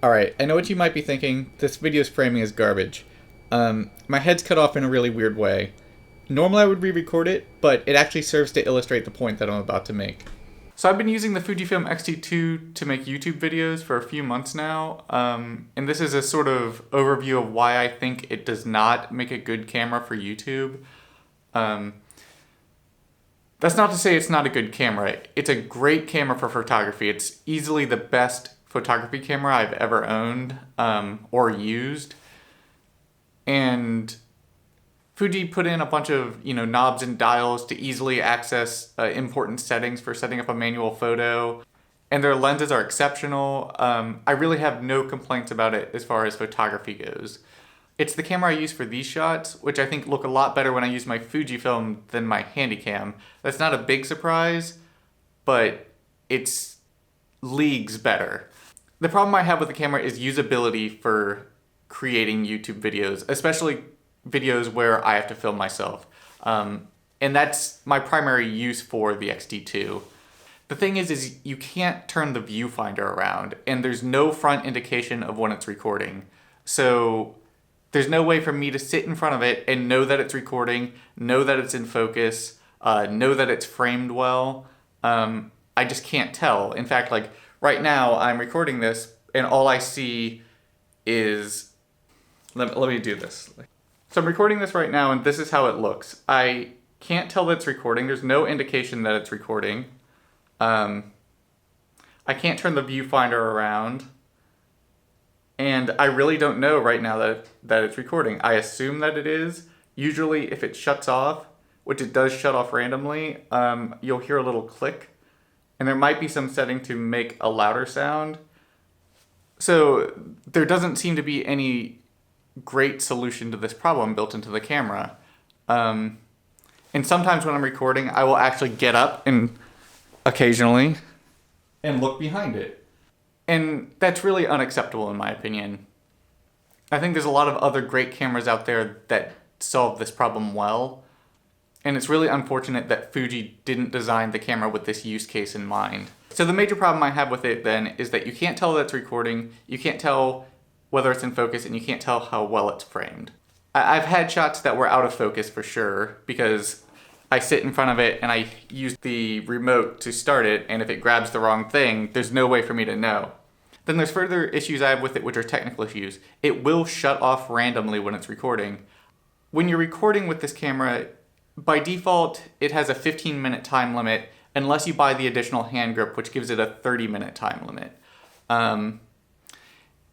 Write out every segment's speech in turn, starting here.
Alright, I know what you might be thinking. This video's framing is garbage. My head's cut off in a really weird way. Normally I would re-record it, but it actually serves to illustrate the point that I'm about to make. So I've been using the FujiFilm X-T2 to make YouTube videos for a few months now, and this is a sort of overview of why I think it does not make a good camera for YouTube. That's not to say it's not a good camera. It's a great camera for photography. It's easily the best photography camera I've ever owned or used. And Fuji put in a bunch of knobs and dials to easily access important settings for setting up a manual photo. And their lenses are exceptional. I really have no complaints about it as far as photography goes. It's the camera I use for these shots, which I think look a lot better when I use my Fujifilm than my Handycam. That's not a big surprise, but it's leagues better. The problem I have with the camera is usability for creating YouTube videos, especially videos where I have to film myself. And that's my primary use for the X-T2. The thing is you can't turn the viewfinder around, and there's no front indication of when it's recording. So there's no way for me to sit in front of it and know that it's recording, know that it's in focus, know that it's framed well. I just can't tell. In fact, like right now I'm recording this and all I see is, let me do this. So I'm recording this right now and this is how it looks. I can't tell that it's recording. There's no indication that it's recording. I can't turn the viewfinder around. And I really don't know right now that it's recording. I assume that it is. Usually if it shuts off, which it does shut off randomly, you'll hear a little click. And there might be some setting to make a louder sound. So there doesn't seem to be any great solution to this problem built into the camera. And sometimes when I'm recording, I will actually get up and occasionally and look behind it. And that's really unacceptable in my opinion. I think there's a lot of other great cameras out there that solve this problem well. And it's really unfortunate that Fuji didn't design the camera with this use case in mind. So the major problem I have with it then is that you can't tell that it's recording, you can't tell whether it's in focus, and you can't tell how well it's framed. I've had shots that were out of focus for sure, because I sit in front of it and I use the remote to start it, and if it grabs the wrong thing, there's no way for me to know. Then there's further issues I have with it, which are technical issues. It will shut off randomly when it's recording. When you're recording with this camera, by default, it has a 15-minute time limit, unless you buy the additional hand grip, which gives it a 30-minute time limit.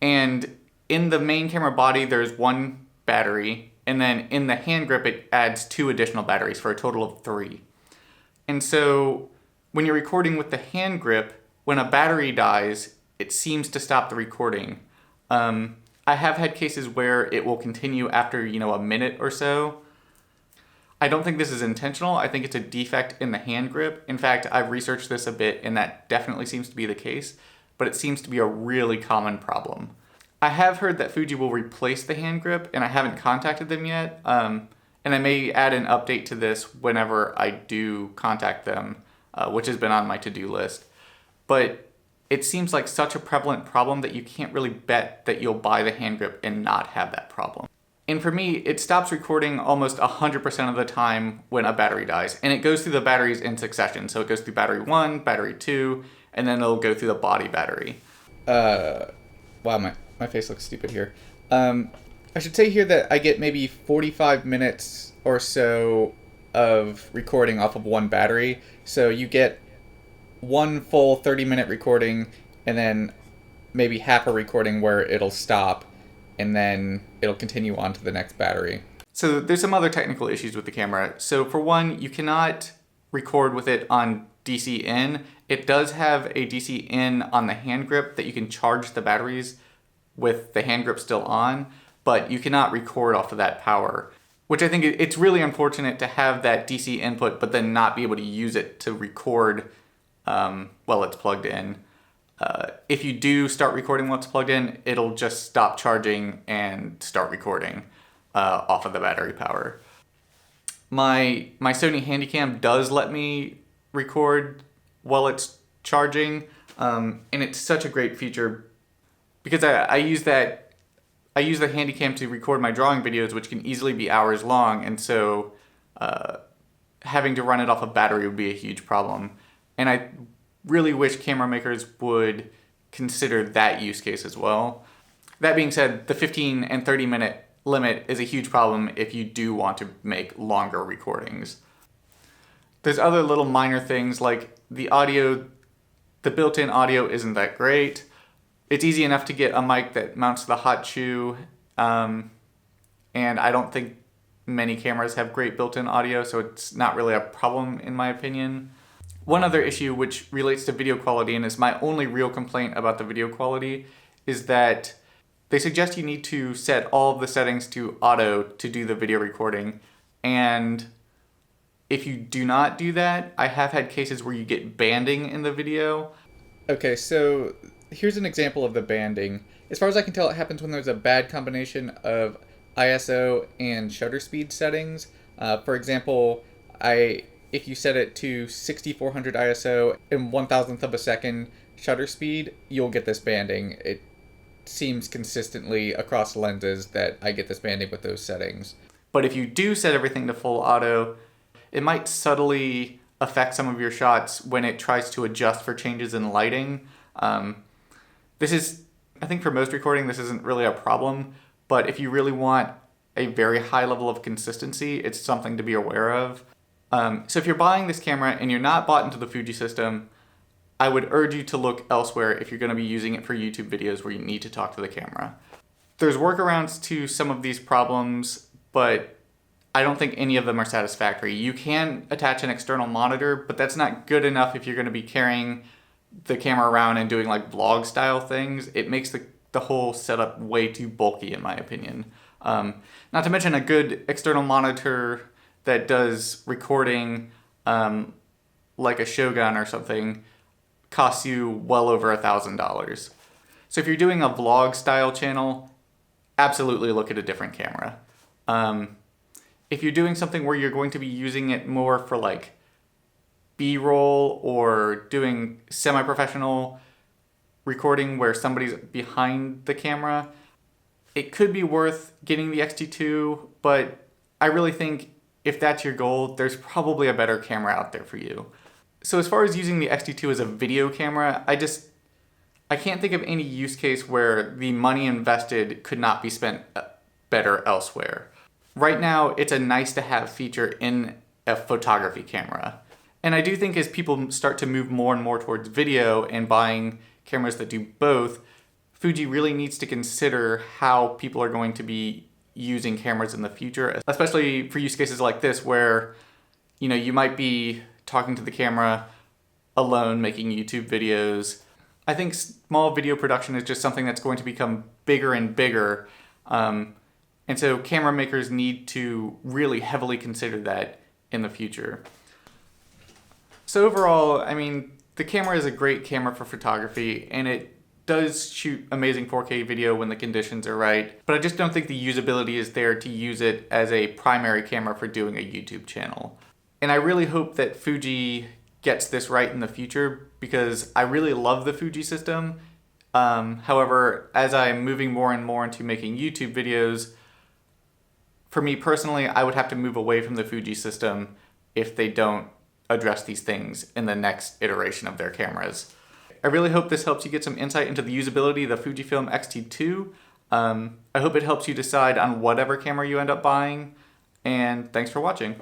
And in the main camera body, there's one battery, and then in the hand grip, it adds 2 additional batteries for a total of 3. And so when you're recording with the hand grip, when a battery dies, it seems to stop the recording. I have had cases where it will continue after, a minute or so. I don't think this is intentional. I think it's a defect in the hand grip. In fact, I've researched this a bit, and that definitely seems to be the case, but it seems to be a really common problem. I have heard that Fuji will replace the hand grip, and I haven't contacted them yet, and I may add an update to this whenever I do contact them, which has been on my to-do list. But it seems like such a prevalent problem that you can't really bet that you'll buy the hand grip and not have that problem. And for me, it stops recording almost 100% of the time when a battery dies, and it goes through the batteries in succession. So it goes through battery 1, battery 2, and then it'll go through the body battery. Wow, my face looks stupid here. I should say here that I get maybe 45 minutes or so of recording off of one battery. So you get one full 30-minute recording, and then maybe half a recording where it'll stop, and then it'll continue on to the next battery. So there's some other technical issues with the camera. So for one, you cannot record with it on DC in. It does have a DC in on the hand grip that you can charge the batteries with the hand grip still on, but you cannot record off of that power, which I think it's really unfortunate to have that DC input but then not be able to use it to record while it's plugged in. If you do start recording while it's plugged in, it'll just stop charging and start recording off of the battery power. My Sony Handycam does let me record while it's charging, and it's such a great feature because I use the Handycam to record my drawing videos, which can easily be hours long, and so having to run it off a battery would be a huge problem. And I really wish camera makers would consider that use case as well. That being said, the 15 and 30 minute limit is a huge problem if you do want to make longer recordings. There's other little minor things like the audio, the built-in audio isn't that great. It's easy enough to get a mic that mounts to the hot shoe, and I don't think many cameras have great built-in audio, so it's not really a problem in my opinion. One other issue which relates to video quality, and is my only real complaint about the video quality, is that they suggest you need to set all of the settings to auto to do the video recording, and if you do not do that, I have had cases where you get banding in the video. Okay, so here's an example of the banding. As far as I can tell, it happens when there's a bad combination of ISO and shutter speed settings. For example, if you set it to 6400 ISO and 1,000th of a second shutter speed, you'll get this banding. It seems consistently across lenses that I get this banding with those settings. But if you do set everything to full auto, it might subtly affect some of your shots when it tries to adjust for changes in lighting. This is, I think for most recording, this isn't really a problem, but if you really want a very high level of consistency, it's something to be aware of. So if you're buying this camera and you're not bought into the Fuji system, I would urge you to look elsewhere if you're going to be using it for YouTube videos where you need to talk to the camera. There's workarounds to some of these problems, but I don't think any of them are satisfactory. You can attach an external monitor, but that's not good enough if you're going to be carrying the camera around and doing like vlog style things. It makes the whole setup way too bulky in my opinion. Not to mention a good external monitor that does recording like a Shogun or something costs you well over $1,000. So if you're doing a vlog style channel, absolutely look at a different camera. If you're doing something where you're going to be using it more for like B-roll or doing semi-professional recording where somebody's behind the camera, it could be worth getting the X-T2, but I really think if that's your goal, there's probably a better camera out there for you. So as far as using the X-T2 as a video camera, I can't think of any use case where the money invested could not be spent better elsewhere. Right now, it's a nice to have feature in a photography camera. And I do think as people start to move more and more towards video and buying cameras that do both, Fuji really needs to consider how people are going to be using cameras in the future, especially for use cases like this where, you know, you might be talking to the camera alone, making YouTube videos. I think small video production is just something that's going to become bigger and bigger. And so camera makers need to really heavily consider that in the future. So overall, I mean, the camera is a great camera for photography, and it does shoot amazing 4K video when the conditions are right, but I just don't think the usability is there to use it as a primary camera for doing a YouTube channel. And I really hope that Fuji gets this right in the future because I really love the Fuji system. However, as I'm moving more and more into making YouTube videos, for me personally, I would have to move away from the Fuji system if they don't address these things in the next iteration of their cameras. I really hope this helps you get some insight into the usability of the FujiFilm X-T2. I hope it helps you decide on whatever camera you end up buying, and thanks for watching.